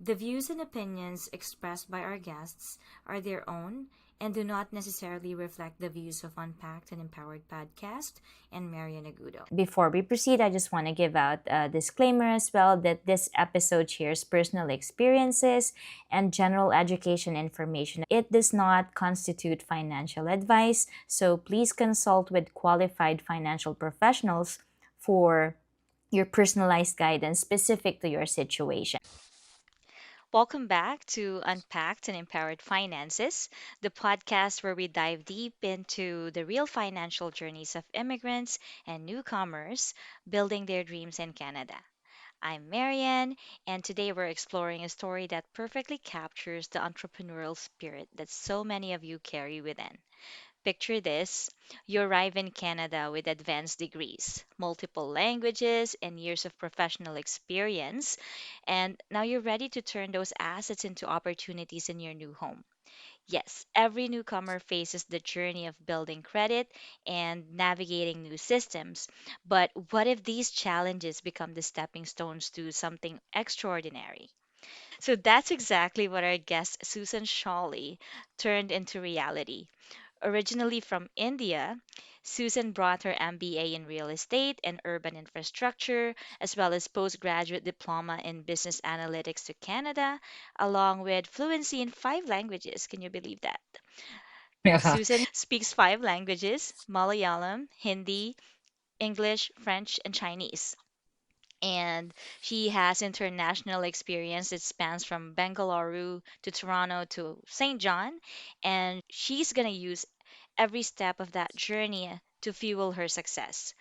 The views and opinions expressed by our guests are their own and do not necessarily reflect the views of Unpacked and Empowered Podcast and Marian Agudo. Before we proceed, I just want to give out a disclaimer as well that this episode shares personal experiences and general education information. It does not constitute financial advice, so please consult with qualified financial professionals for your personalized guidance specific to your situation. Welcome back to Unpacked and Empowered Finances, the podcast where we dive deep into the real financial journeys of immigrants and newcomers building their dreams in Canada. I'm Marianne, and today we're exploring a story that perfectly captures the entrepreneurial spirit that so many of you carry within. Picture this: you arrive in Canada with advanced degrees, multiple languages, and years of professional experience, and now you're ready to turn those assets into opportunities in your new home. Yes, every newcomer faces the journey of building credit and navigating new systems. But what if these challenges become the stepping stones to something extraordinary? So that's exactly what our guest Susan Sholly turned into reality. Originally from India, Susan brought her MBA in real estate and urban infrastructure, as well as postgraduate diploma in business analytics to Canada, along with fluency in 5 languages. Can you believe that? Yeah. Susan speaks 5 languages: Malayalam, Hindi, English, French, and Chinese. And she has international experience that spans from Bengaluru to Toronto to St. John. And she's going to use every step of that journey to fuel her success.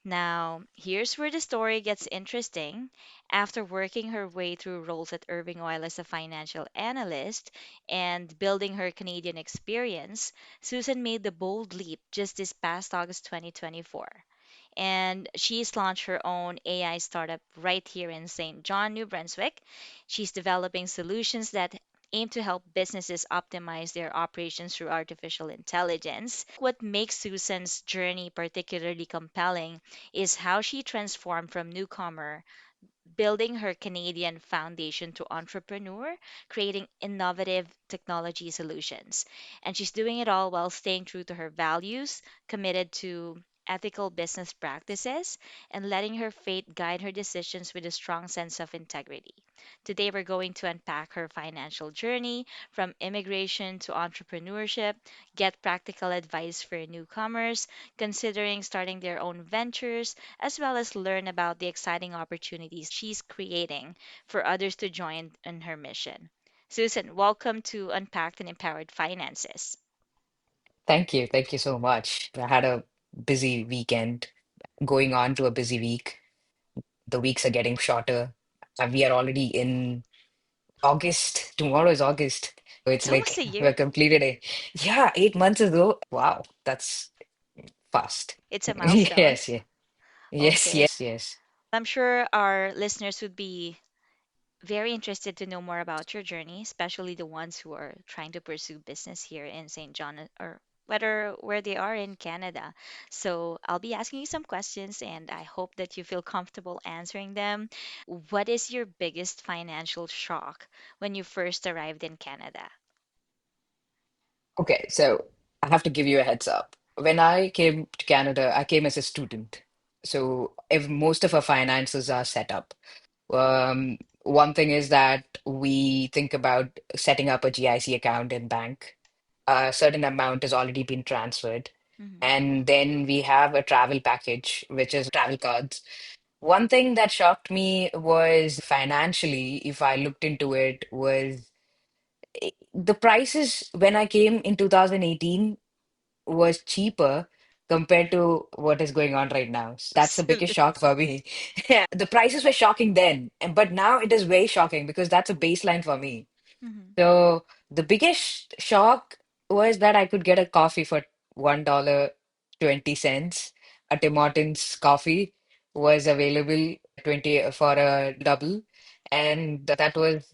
Now, here's where the story gets interesting. After working her way through roles at Irving Oil as a financial analyst and building her Canadian experience, Susan made the bold leap just this past August 2024. And she's launched her own AI startup right here in St. John, New Brunswick. She's developing solutions that aim to help businesses optimize their operations through artificial intelligence. What makes Susan's journey particularly compelling is how she transformed from newcomer, building her Canadian foundation, to entrepreneur, creating innovative technology solutions. And she's doing it all while staying true to her values, committed to ethical business practices, and letting her faith guide her decisions with a strong sense of integrity. Today, we're going to unpack her financial journey from immigration to entrepreneurship, get practical advice for newcomers considering starting their own ventures, as well as learn about the exciting opportunities she's creating for others to join in her mission. Susan, welcome to Unpacked and Empowered Finances. Thank you. Thank you so much. I had a busy weekend, going on to a busy week. The weeks are getting shorter. We are already in August. Tomorrow is August. So it's It's almost like a year. we're completed a, yeah, 8 months ago. Wow, that's fast. It's a milestone. Yes, yeah. Yes, Okay. yes. Well, I'm sure our listeners would be very interested to know more about your journey, especially the ones who are trying to pursue business here in St. John or whether where they are in Canada. So I'll be asking you some questions and I hope that you feel comfortable answering them. What is your biggest financial shock when you first arrived in Canada? Okay, so I have to give you a heads up. When I came to Canada, I came as a student. So if most of our finances are set up. One thing is that we think about setting up a GIC account in bank. A certain amount has already been transferred. Hmm. And then we have a travel package, which is travel cards. One thing that shocked me was financially, if I looked into it, was the prices when I came in 2018 was cheaper compared to what is going on right now. So that's the biggest Absolutely. shock for me. The prices were shocking then, but now it is very shocking because that's a baseline for me. Hmm. So the biggest shock was that I could get a coffee for $1.20. A Tim Hortons coffee was available 20 for a double, and that was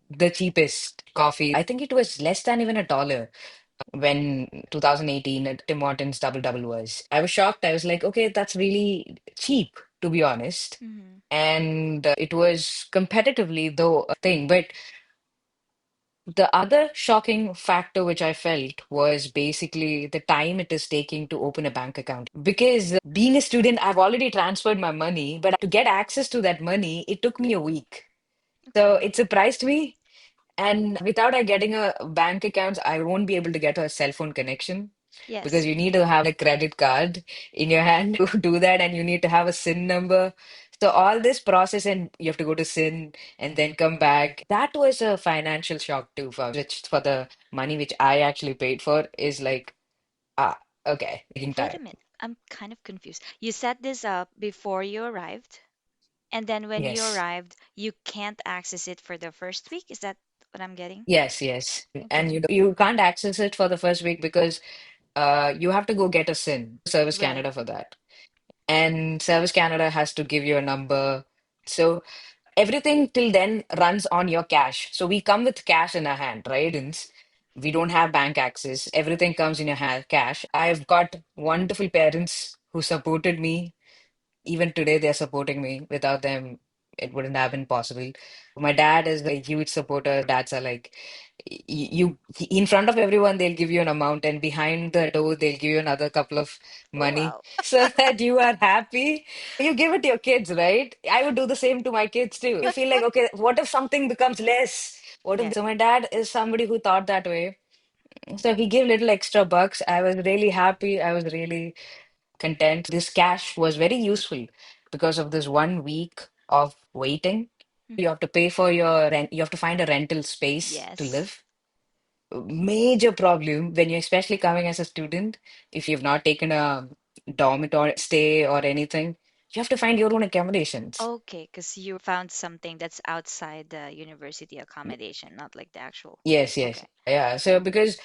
the cheapest coffee. I think it was less than even $1 when 2018 Tim Hortons double double was. I was shocked. I was like, okay, that's really cheap. to be honest. Mm-hmm. And it was competitively, though, a thing. But the other shocking factor which I felt was basically the time it is taking to open a bank account. Because being a student, I've already transferred my money, but to get access to that money, it took me a week. So Okay. it surprised me. And without I getting a bank account, I won't be able to get a cell phone connection because Yes. you need to have a credit card in your hand to do that, and you need to have a SIN number. So all this process, and you have to go to SIN and then come back. That was a financial shock too, which for the money which I actually paid for is like, ah, okay, taking Wait time. a minute. I'm kind of confused. You set this up before you arrived, and then when you Yes, arrived, you can't access it for the first week? Is that what I'm getting? yes. And Okay. you can't access it for the first week because you have to go get a SIN, Service Right. Canada for that. And Service Canada has to give you a number. So everything till then runs on your cash. So we come with cash in our hand, right? Since we don't have bank access, everything comes in your hand, cash. I've got wonderful parents who supported me. Even today, they're supporting me. Without them, it wouldn't have been possible. My dad is a huge supporter. Dads are like, in front of everyone, they'll give you an amount, and behind the door, they'll give you another couple of Oh, money wow. so that you are happy. You give it to your kids, right? I would do the same to my kids too. You feel like, okay, what if something becomes less? What if Yes. so? My dad is somebody who thought that way. So he gave little extra bucks. I was really happy. I was really content. This cash was very useful because of this 1 week of waiting. You Mhm. have to pay for your rent. You have to find a rental space to Yes. live. Major problem when you're especially coming as a student, if you've not taken a dormitory stay or anything, you have to find your own accommodations. Okay, because you found something that's outside the university accommodation, not like the actual. Yes. Okay. Yeah. So because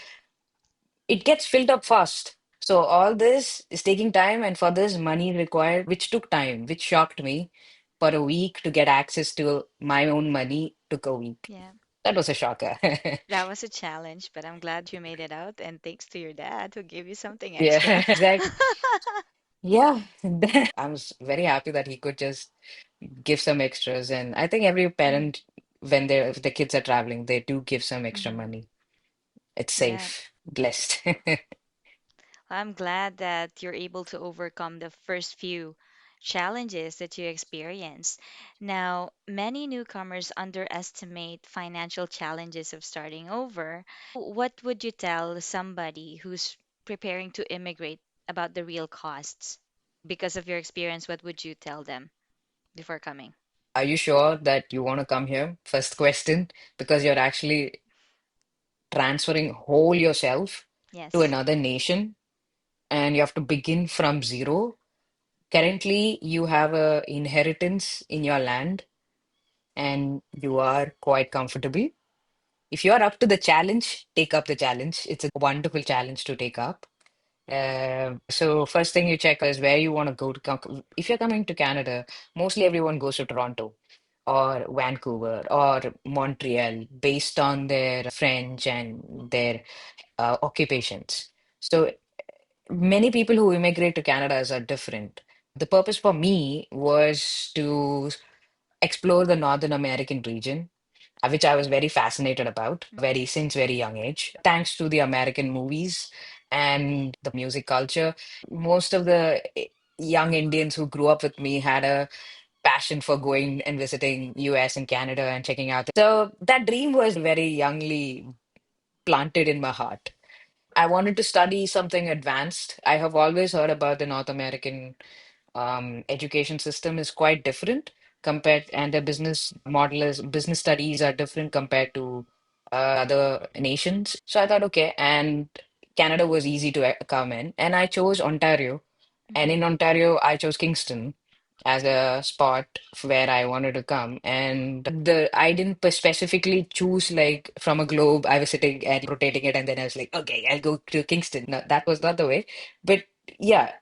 it gets filled up fast. So all this is taking time, and for this money required, which took time, which shocked me. For a week to get access to my own money took a week. Yeah. That was a shocker. That was a challenge, but I'm glad you made it out. And thanks to your dad who gave you something extra. Yeah, exactly. Yeah, very happy that he could just give some extras. And I think every Mhm. parent, when if the kids are traveling, they do give some extra Mhm. money. It's Yeah. safe, blessed. I'm glad that you're able to overcome the first few challenges that you experienced. Now, many newcomers underestimate financial challenges of starting over. What would you tell somebody who's preparing to immigrate about the real costs? Because of your experience, what would you tell them before coming? Are you sure that you want to come here? First question, because you're actually transferring whole yourself to Yes. another nation and you have to begin from zero. Currently, you have a inheritance in your land and you are quite comfortable. If you are up to the challenge, take up the challenge. It's a wonderful challenge to take up. So first thing you check is where you want to go to. If you're coming to Canada, mostly everyone goes to Toronto or Vancouver or Montreal based on their French and their occupations. So many people who immigrate to Canada are different. The purpose for me was to explore the Northern American region, which I was very fascinated about very since very young age, thanks to the American movies and the music culture. Most of the young Indians who grew up with me had a passion for going and visiting US and Canada and checking out. So that dream was very youngly planted in my heart. I wanted to study something advanced. I have always heard about the North American education system is quite different compared, and the business model is business studies are different compared to other nations. So I thought, okay, and Canada was easy to come in, and I chose Ontario. And Hmm. in Ontario, I chose Kingston as a spot where I wanted to come. And the I didn't specifically choose like from a globe. I was sitting and rotating it, and then I was like, okay, I'll go to Kingston. No, that was not the way. But yeah,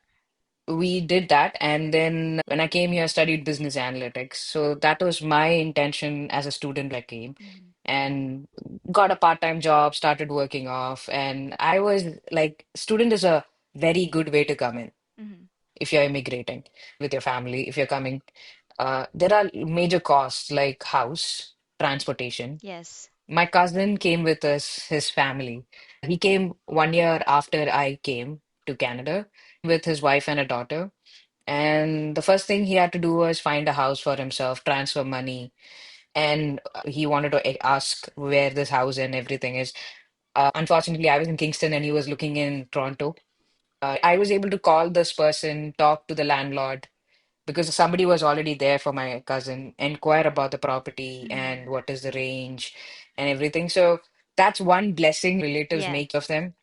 we did that. And then when I came here, I studied business analytics. So that was my intention as a student when I came Hmm. and got a part-time job, started working off. And I was like, student is a very good way to come in. Hmm. if you're immigrating with your family, if you're coming. There are major costs like house, transportation. Yes. My cousin came with us, his family. He came 1 year after I came to Canada with his wife and a daughter. And the first thing he had to do was find a house for himself, transfer money, and he wanted to ask where this house and everything is. Unfortunately, I was in Kingston and he was looking in Toronto. I was able to call this person, talk to the landlord, because somebody was already there for my cousin, inquire about the property Mm-hmm. and what is the range and everything. So that's one blessing relatives Yeah, make of them.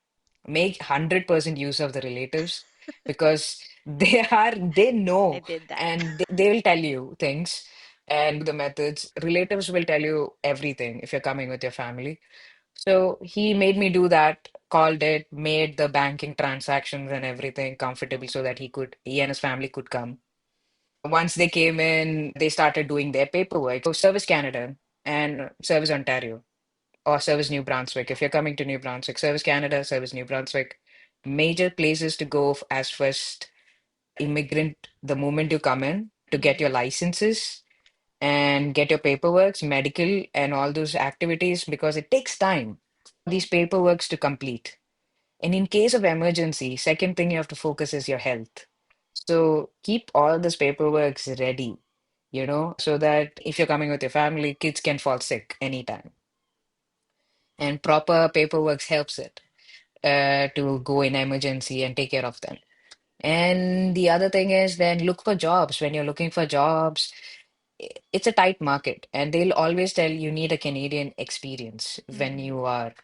Make 100% use of the relatives because they I know did that. and they will tell you things and the methods. Relatives will tell you everything if you're coming with your family. So he made me do that, called it, made the banking transactions and everything comfortable so that he and his family could come. Once they came in, they started doing their paperwork. So Service Canada and Service Ontario or Service New Brunswick. If you're coming to New Brunswick, Service Canada, Service New Brunswick, major places to go as first immigrant the moment you come in to get your Mm-hmm. licenses and get your paperwork, medical, and all those activities because it takes time for these paperworks to complete. And in case of emergency, second thing you have to focus is your health. So keep all this paperwork ready, so that if you're coming with your family, kids can fall sick anytime. And proper paperwork helps it to go in emergency and take care of them. And the other thing is then look for jobs. When you're looking for jobs, it's a tight market, and they'll always tell you need a Canadian experience when Mm-hmm. you are.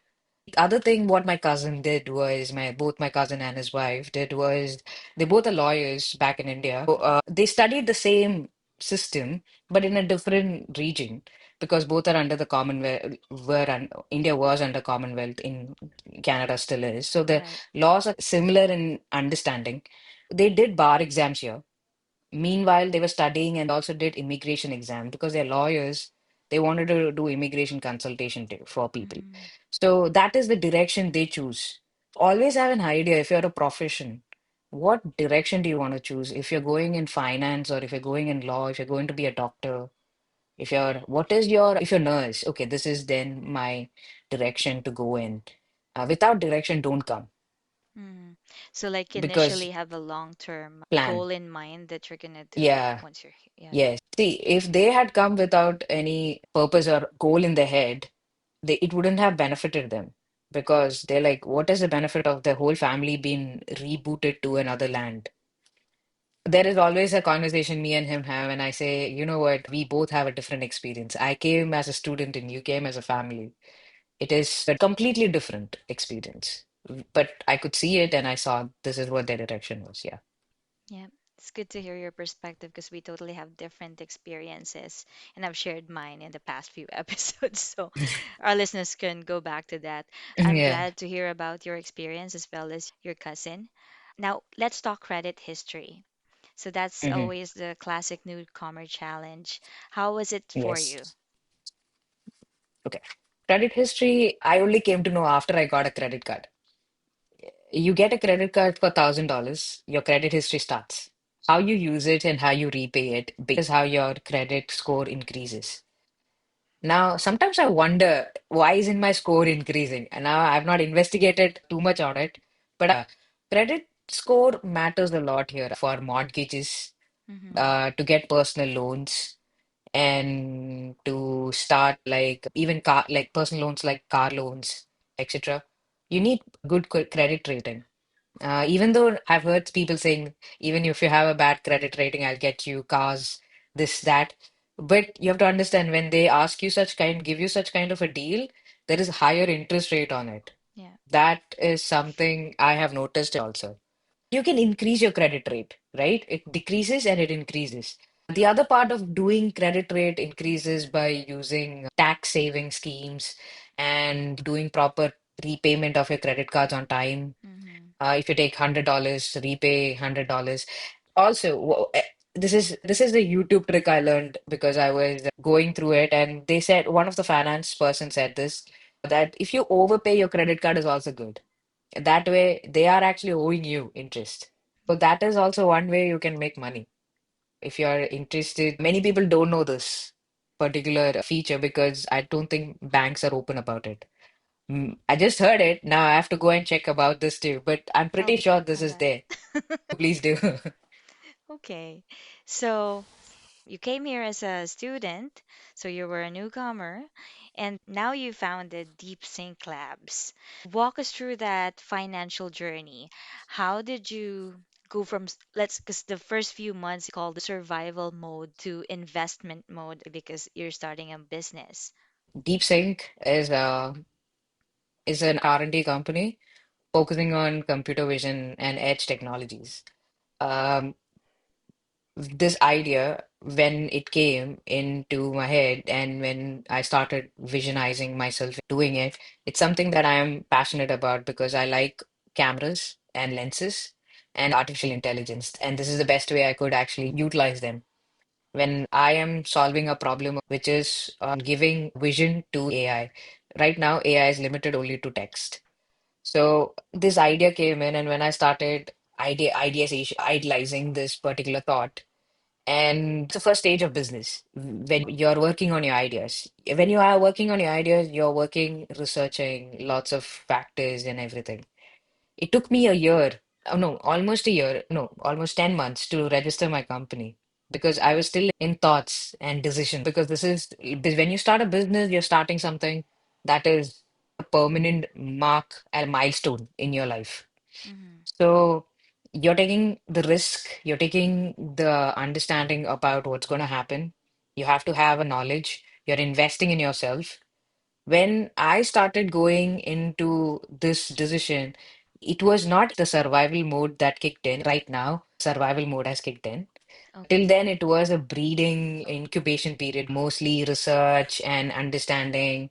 Other thing, what my cousin did was both my cousin and his wife did was they both are lawyers back in India. So, they studied the same system, but in a different region because both are under the Commonwealth. India was under Commonwealth, in Canada still is. So the Right. laws are similar in understanding. They did bar exams here. Meanwhile, they were studying and also did immigration exam because they're lawyers. They wanted to do immigration consultation too for people. Mm-hmm. So that is the direction they choose. Always have an idea if you're a profession, what direction do you want to choose? If you're going in finance or if you're going in law, if you're going to be a doctor, if you're nurse, okay, this is then my direction to go in. Without direction, don't come Mm-hmm. So, like, because initially have a long-term plan. goal in mind that you're gonna do Yeah. once you're yeah. Yes. See, if they had come without any purpose or goal in their head, it wouldn't have benefited them because they're like, what is the benefit of the whole family being rebooted to another land? There is always a conversation me and him have, and I say, you know what, we both have a different experience. I came as a student and you came as a family. It is a completely different experience. But I could see it and I saw this is what their direction was. Yeah. Yeah, it's good to hear your perspective because we totally have different experiences, and I've shared mine in the past few episodes, so our listeners can go back to that. I'm Yeah. glad to hear about your experience as well as your cousin. Now, let's talk credit history. So that's Hmm. always the classic newcomer challenge. How was it for Yes. you? Okay. Credit history, I only came to know after I got a credit card. You get a credit card for $1,000, your credit history starts. How you use it and how you repay it is how your credit score increases. Now, sometimes I wonder why isn't my score increasing? And now I've not investigated too much on it, but credit score matters a lot here for mortgages, Mm-hmm. to get personal loans, and to start like even car like personal loans like car loans, etc. You need good credit rating. Even though I've heard people saying, even if you have a bad credit rating, I'll get you cars, this, that. But you have to understand when they give you such kind of a deal, there is higher interest rate on it. Yeah. That is something I have noticed also. You can increase your credit rate, right? It decreases and it increases. The other part of doing credit rate increases by using tax saving schemes and doing proper repayment of your credit cards on time. Mm-hmm. If you take $100, repay $100. Also, this is the YouTube trick I learned because I was going through it, and they said one of the finance person said this that if you overpay your credit card is also good. That way, they are actually owing you interest. So that is also one way you can make money if you are interested. Many people don't know this particular feature because I don't think banks are open about it. I just heard it. Now I have to go and check about this too, but I'm I'll pretty sure check this on is there. that. Please do. Okay. So you came here as a student, so you were a newcomer, and now you founded DeepSync Labs. Walk us through that financial journey. How did you go from because the first few months you called the survival mode to investment mode because you're starting a business? DeepSync is an R&D company focusing on computer vision and edge technologies. Um, this idea, when it came into my head and when I started visionizing myself doing it, it's something that I am passionate about because I like cameras and lenses and artificial intelligence. And this is the best way I could actually utilize them. When I am solving a problem which is giving vision to AI. Right now, AI is limited only to text. So this idea came in, and when I started idealizing this particular thought, and it's the first stage of business when you're working on your ideas. When you are working on your ideas, you're working, researching lots of factors and everything. It took me a year, oh no, almost a year, no, almost 10 months to register my company because I was still in thoughts and decisions. Because this is when you start a business, you're starting something that is a permanent mark and milestone in your life. Mm-hmm. So you're taking the risk, you're taking the understanding about what's going to happen. You have to have a knowledge, you're investing in yourself. When I started going into this decision, it was not the survival mode that kicked in. Right now, survival mode has kicked in. Till Okay. then, it was a breeding incubation period, mostly research and understanding.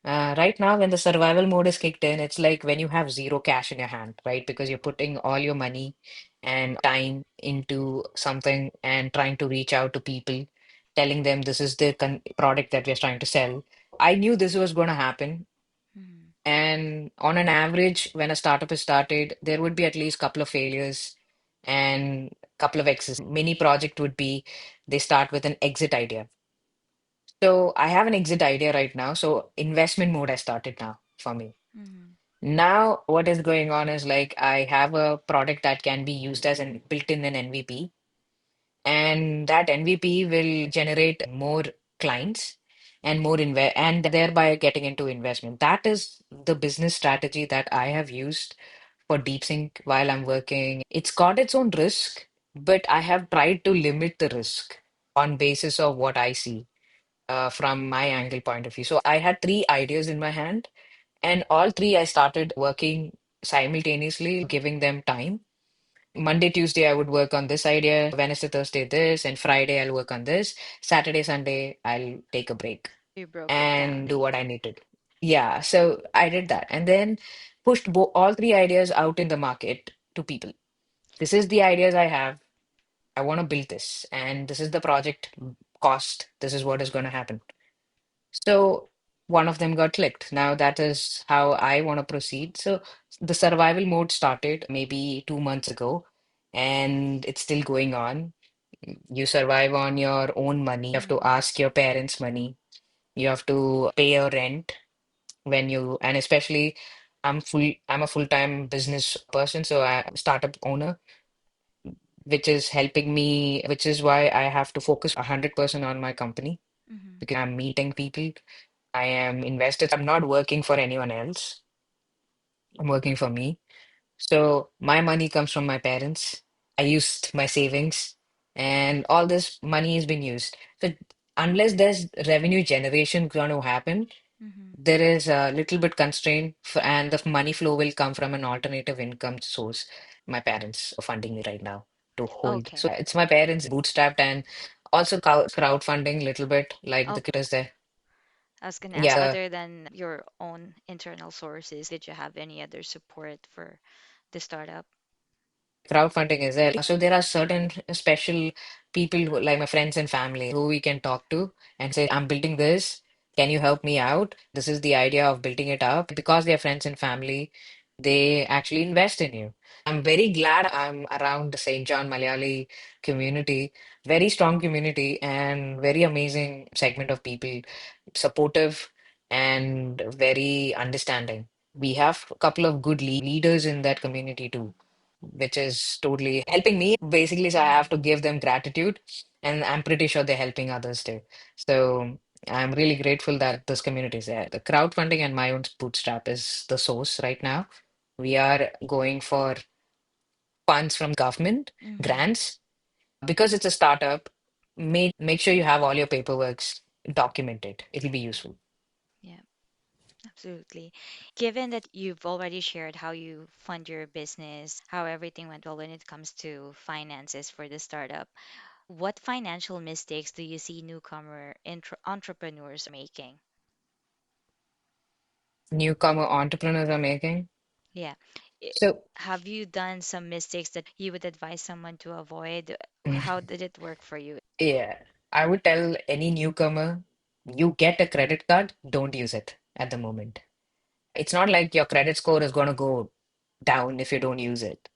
Right now, when the survival mode is kicked in, it's like when you have zero cash in your hand, right? Because you're putting all your money and time into something and trying to reach out to people, telling them this is the product that we're trying to sell. I knew this was going to happen. Mm-hmm. And on an average, when a startup is started, there would be at least couple of failures and couple of exits. Many project would be they start with an exit idea. So I have an exit idea right now. So investment mode has started now for me. Mm-hmm. Now, what is going on is like I have a product that can be used as an built in an MVP, and that MVP will generate more clients and more and thereby getting into investment. That is the business strategy that I have used for DeepSync while I'm working. It's got its own risk, but I have tried to limit the risk on basis of what I see from my angle point of view. So I had three ideas in my hand, and all three I started working simultaneously, giving them time. Monday, Tuesday, I would work on this idea. Wednesday, Thursday, this, and Friday, I'll work on this. Saturday, Sunday, I'll take a break You broke it and down. do what I needed. Yeah, so I did that and then pushed all three ideas out in the market to people. This is the ideas I have. I want to build this, and this is the project cost. This is what is going to happen. So one of them got clicked. Now that is how I want to proceed. So the survival mode started maybe 2 months ago, and it's still going on. You survive on your own money. You have to Mm-hmm. ask your parents money. You have to pay your rent when you, and especially I'm a full-time business person, so I'm a startup owner, which is helping me, which is why I have to focus 100% on my company Mm-hmm. because I'm meeting people. I am invested. I'm not working for anyone else. I'm working for me. So my money comes from my parents. I used my savings, and all this money has been used. So unless there's revenue generation going to happen, Mm-hmm. there is a little bit constraint, and the money flow will come from an alternative income source. My parents are funding me right now to hold. So Okay. it's my parents bootstrapped and also crowdfunding little bit, like the Okay. creators there. I was gonna ask, Yeah, other than your own internal sources, did you have any other support for the startup? crowdfunding is there. So there are certain special people who, like my friends and family, who we can talk to and say, I'm building this. Can you help me out? This is the idea of building it up. Because they're friends and family, they actually invest in you. I'm very glad I'm around the St. John Malayali community, very strong community and very amazing segment of people, supportive and very understanding. We have a couple of good leaders in that community too, which is totally helping me basically. So I have to Mhm. give them gratitude, and I'm pretty sure they're helping others too. So I'm really grateful that this community is there. The crowdfunding and my own bootstrap is the source right now. We are going for funds from government, Mhm. grants, because it's a startup. Make sure you have all your paperwork documented. It'll be useful. Yeah, absolutely. Given that you've already shared how you fund your business, how everything went well when it comes to finances for the startup, what financial mistakes do you see newcomer entrepreneurs are making? Newcomer entrepreneurs are making. Yeah. I- So Have you done some mistakes that you would advise someone to avoid? How did it work for you? yeah, I would tell any newcomer, you get a credit card, don't use it at the moment. It's not like your credit score is going to go down if you don't use it.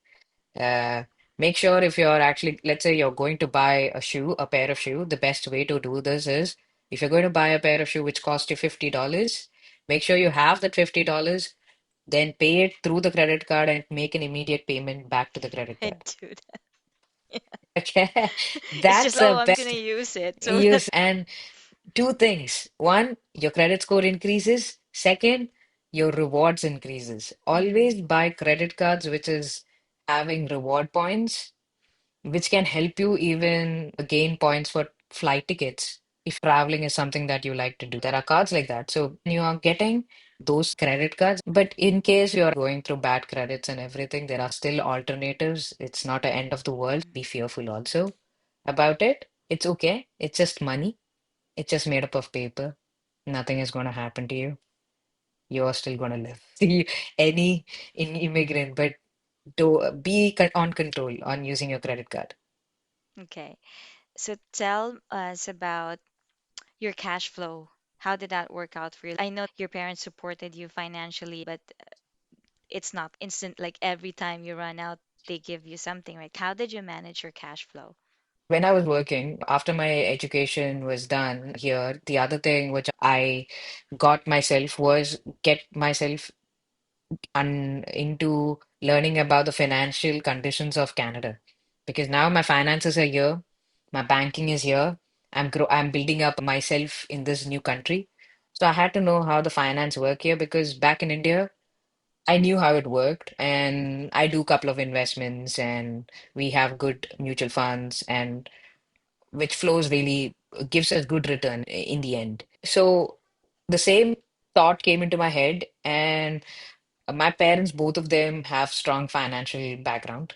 Uh, Make sure if you're actually, let's say you're going to buy a shoe, a pair of shoe, the best way to do this is if you're going to buy a pair of shoe which cost you $50, make sure you have that $50, then pay it through the credit card and make an immediate payment back to the credit I card. do that. Okay, It's just, that's oh, the I'm gonna best use it. So that, use. And two things. One, your credit score increases. Second, your rewards increases. Mhm. Always buy credit cards which is having reward points, which can help you even gain points for flight tickets if traveling is something that you like to do. There are cards like that. So you are getting those credit cards. But in case you're going through bad credits and everything, there are still alternatives. It's not the end of the world. Mhm. Be fearful also about it. It's okay. It's just money. It's just made up of paper. Nothing is going to happen to you. You're still going to live. See, any in immigrant, but do be on control on using your credit card. Okay. So tell us about your cash flow. How did that work out for you? I know that your parents supported you financially, but it's not instant. Like every time you run out, they give you something, right? How did you manage your cash flow? When I was working, after my education was done here, the other thing which I got myself was get myself into learning about the financial conditions of Canada. Because now my finances are here, my banking is here. I'm building up myself in this new country. So I had to know how the finance work here because back in India, I knew how it worked and I do a couple of investments and we have good mutual funds and which flows really gives us good return in the end. So the same thought came into my head, and my parents, both of them, have strong financial background,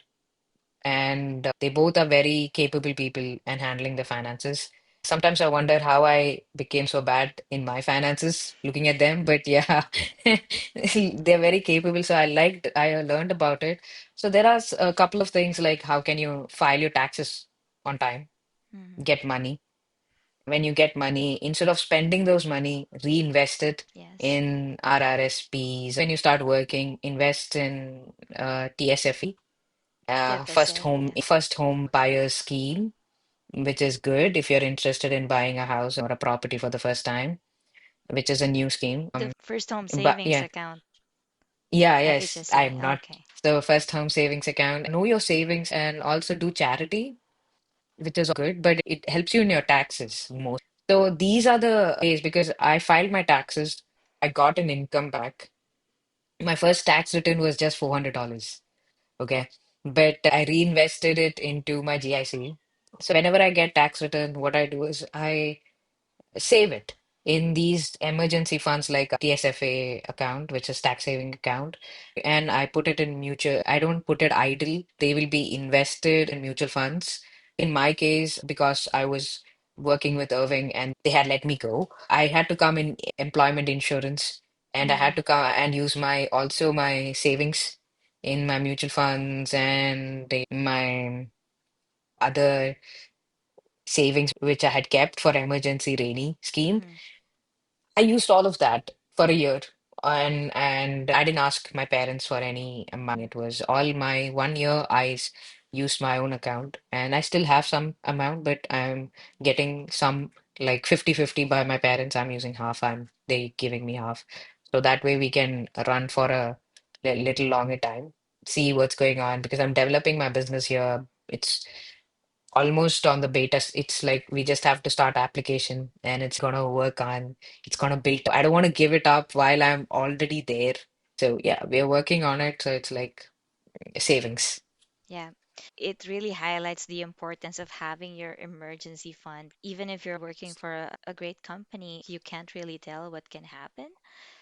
and they both are very capable people and handling the finances. Sometimes I wonder how I became so bad in my finances looking at them, but yeah, they're very capable. So I learned about it. So there are a couple of things like how can you file your taxes on time, Hmm. get money. When you get money, instead of spending those money, reinvest it Yes. in RRSPs. When you start working, invest in TSFE, TFSA, yeah. first home buyer scheme, which is good if you're interested in buying a house or a property for the first time, which is a new scheme. The first home But savings yeah, account, yeah, yes, FHSA. I'm not. Okay. So first home savings account, know your savings and also do charity, which is good, but it helps you in your taxes most. So these are the ways because I filed my taxes, I got an income back. My first tax return was just $400. Okay. But I reinvested it into my GIC. So whenever I get tax return, what I do is I save it in these emergency funds like a TSFA account, which is tax saving account, and I put it in mutual. I don't put it idle. They will be invested in mutual funds. In my case, because I was working with Irving and they had let me go, I had to come in employment insurance and I had Hmm. to come and use my also my savings in my mutual funds and my other savings which I had kept for emergency rainy scheme. Hmm. I used all of that for a year. And I didn't ask my parents for any money. It was all my 1 year. Used my own account, and I still have some amount, but I'm getting some like 50-50 by my parents. I'm using half. They giving me half, so that way we can run for a little longer time, see what's going on because I'm developing my business here. It's almost on the beta. It's like we just have to start application and it's gonna work on, it's gonna build. I don't want to give it up while I'm already there. So yeah, we're working on it. So it's like savings. Yeah. It really highlights the importance of having your emergency fund. Even if you're working for a great company, you can't really tell what can happen.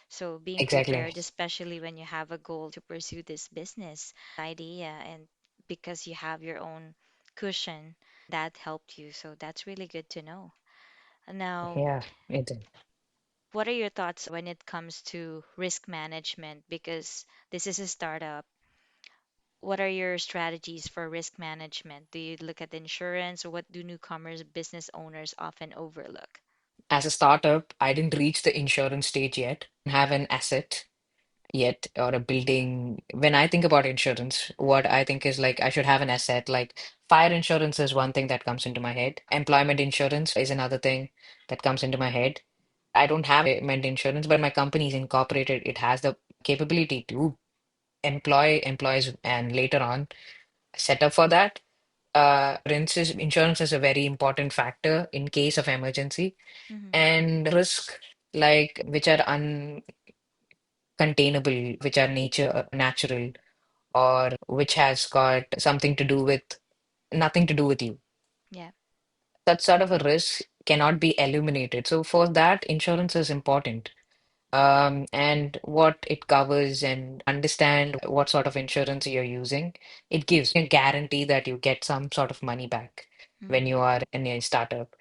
So being Exactly. prepared, especially when you have a goal to pursue this business idea, and because you have your own cushion, that helped you. So that's really good to know. Now, Yeah, it is. what are your thoughts when it comes to risk management? Because this is a startup. What are your strategies for risk management? Do you look at insurance, or what do newcomers, business owners often overlook? As a startup, I didn't reach the insurance stage yet, have an asset yet or a building. When I think about insurance, what I think is like I should have an asset. Like fire insurance is one thing that comes into my head. Employment insurance is another thing that comes into my head. I don't have employment insurance, but my company is incorporated. It has the capability to employ employees and later on set up for that. Insurance is a very important factor in case of emergency Hmm. and risk like which are uncontainable, which are natural, or which has got something to do with nothing to do with you. Yeah. That sort of a risk cannot be eliminated. So for that, insurance is important. And what it covers and understand what sort of insurance you're using. It gives a guarantee that you get some sort of money back when Hmm. you are in a startup.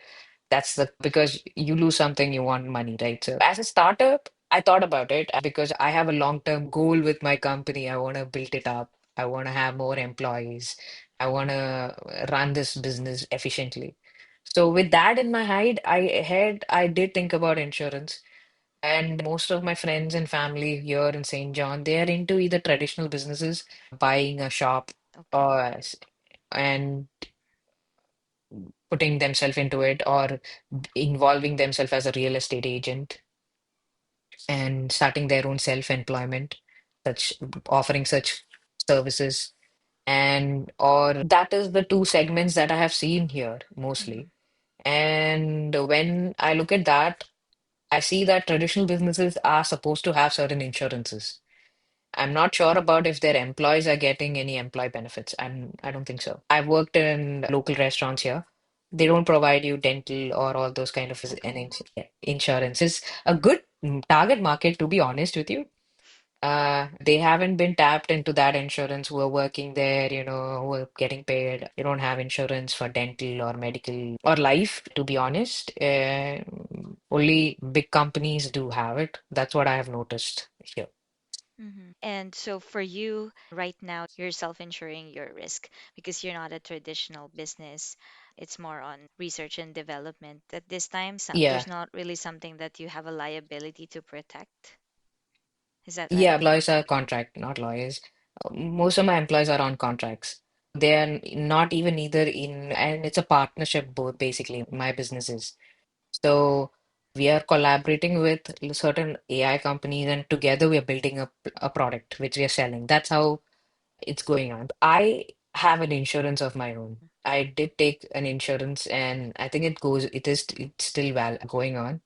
That's the because you lose something, you want money, right? So as a startup, I thought about it because I have a long-term goal with my company. I want to build it up. I want to have more employees. I want to run this business efficiently. So with that in my head, I did think about insurance. And most of my friends and family here in St. John, they are into either traditional businesses, buying a shop, Okay. or and putting themselves into it, or involving themselves as a real estate agent and starting their own self-employment, such offering such services. And or that is the two segments that I have seen here Hmm. mostly. And when I look at that, I see that traditional businesses are supposed to have certain insurances. I'm not sure about if their employees are getting any employee benefits. I don't think so. I've worked in local restaurants here. They don't provide you dental or all those kind of Okay. insurance. Is a good target market, to be honest with you. They haven't been tapped into that insurance who are working there, who are getting paid. You don't have insurance for dental or medical or life, to be honest. Only big companies do have it. That's what I have noticed here. And so for you right now, you're self-insuring your risk because you're not a traditional business. It's more on research and development. At this time, Yeah. there's not really something that you have a liability to protect. Is that Yeah, right? employees are contract, not lawyers. Most of my employees are on contracts. They are not even either in, and it's a partnership both basically, my businesses. So we are collaborating with certain AI companies, and together we are building a product which we are selling. That's how it's going on. I have an insurance of my own. I did take an insurance, and I think it's still going on.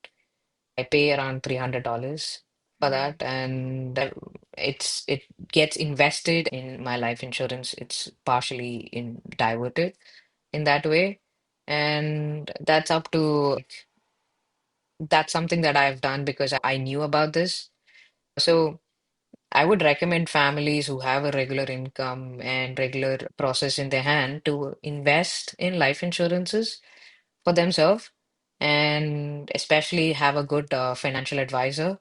I pay around $300 for Mm-hmm. that, and it gets invested in my life insurance. It's partially in diverted in that way, and that's something that I've done because I knew about this. So I would recommend families who have a regular income and regular process in their hand to invest in life insurances for themselves, and especially have a good financial advisor.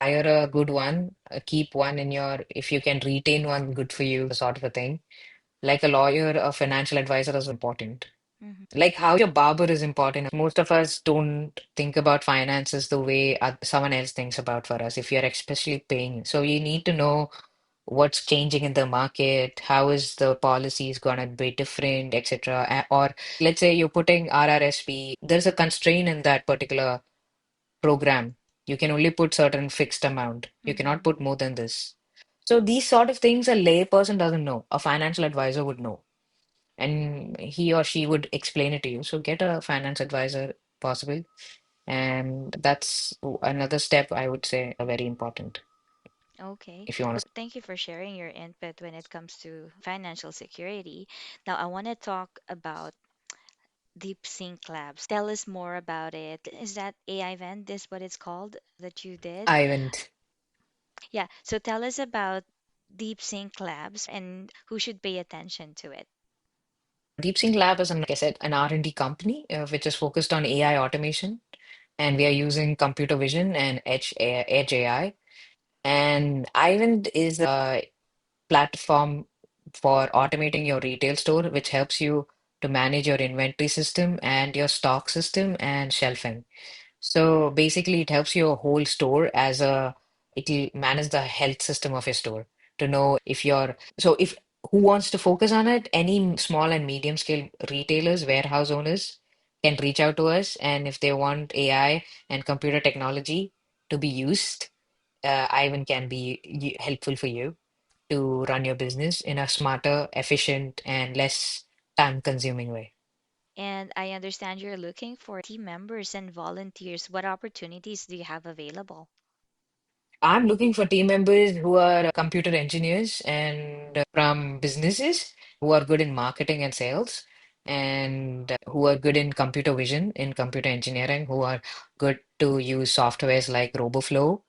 Hire a good one, keep one in your, if you can retain one, good for you, sort of a thing. Like a lawyer, a financial advisor is important. Mm-hmm. Like how your barber is important. Most of us don't think about finances the way someone else thinks about for us if you're especially paying. So you need to know what's changing in the market, how is the policies gonna be different, etc. Or let's say you're putting RRSP, there's a constraint in that particular program. You can only put certain fixed amount. You cannot Mm-hmm. put more than this. So these sort of things a layperson doesn't know. A financial advisor would know, and he or she would explain it to you. So get a finance advisor possible, and that's another step I would say very important Okay. if you want Well, to. thank you for sharing your input when it comes to financial security. Now, I want to talk about DeepSync Labs. Tell us more about it. Is that AI event? This what it's called that you did? I went. Yeah. So tell us about DeepSync Labs and who should pay attention to it. DeepSync Lab is, like I said, an R&D company which is focused on AI automation, and we are using computer vision and edge AI. And Ivan is a platform for automating your retail store, which helps you to manage your inventory system and your stock system and shelving. So basically, it helps your whole store it'll manage the health system of your store to know if you're, so if who wants to focus on it, any small and medium scale retailers, warehouse owners can reach out to us. And if they want AI and computer technology to be used, Ivan can be helpful for you to run your business in a smarter, efficient, and less time consuming way. And I understand you're looking for team members and volunteers. What opportunities do you have available? I'm looking for team members who are computer engineers and from businesses who are good in marketing and sales and who are good in computer vision, in computer engineering, who are good to use softwares like RoboFlow.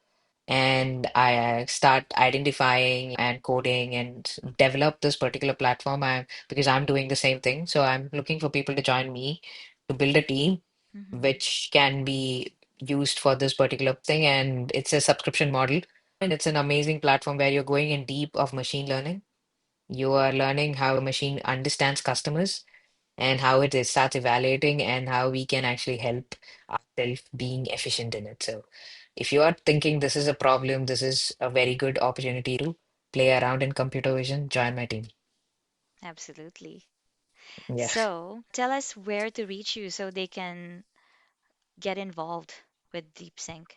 And I start identifying and coding and develop this particular platform because I'm doing the same thing. So I'm looking for people to join me to build a team Mm-hmm. which can be used for this particular thing. And it's a subscription model. And it's an amazing platform where you're going in deep of machine learning. You are learning how a machine understands customers and how starts evaluating and how we can actually help ourselves being efficient in it. So if you are thinking this is a problem, this is a very good opportunity to play around in computer vision, join my team. Absolutely. Yeah. So tell us where to reach you so they can get involved with DeepSync.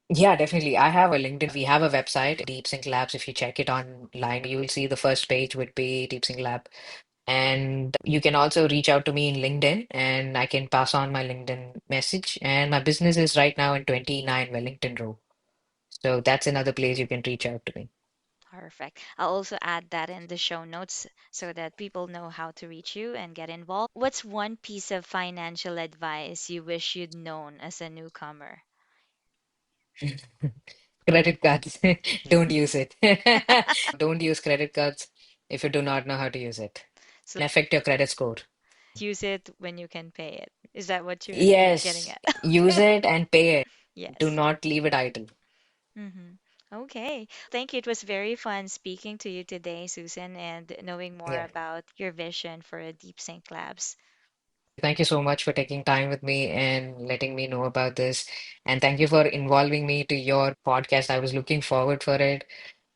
Yeah, definitely. I have a LinkedIn. We have a website, DeepSync Labs. If you check it online, you will see the first page would be DeepSync Lab. And you can also reach out to me in LinkedIn and I can pass on my LinkedIn message. And my business is right now in 29 Wellington Row. So that's another place you can reach out to me. Perfect. I'll also add that in the show notes so that people know how to reach you and get involved. What's one piece of financial advice you wish you'd known as a newcomer? Credit cards, don't use it. Don't use credit cards if you do not know how to use it. So Can affect your credit score. use it when you can pay it. Is that what you're getting Yes, at? use it and pay it. Do Yes. not leave it idle. Mm-hmm. Okay. Thank you. It was very fun speaking to you today, Susan, and knowing more Yeah. about your vision for Deep Sync Labs. Thank you so much for taking time with me and letting me know about this. And thank you for involving me to your podcast. I was looking forward for it,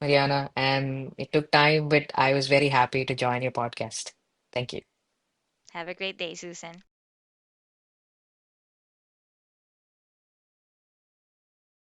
Mariana, and it took time, but I was very happy to join your podcast. Thank you. Have a great day, Susan.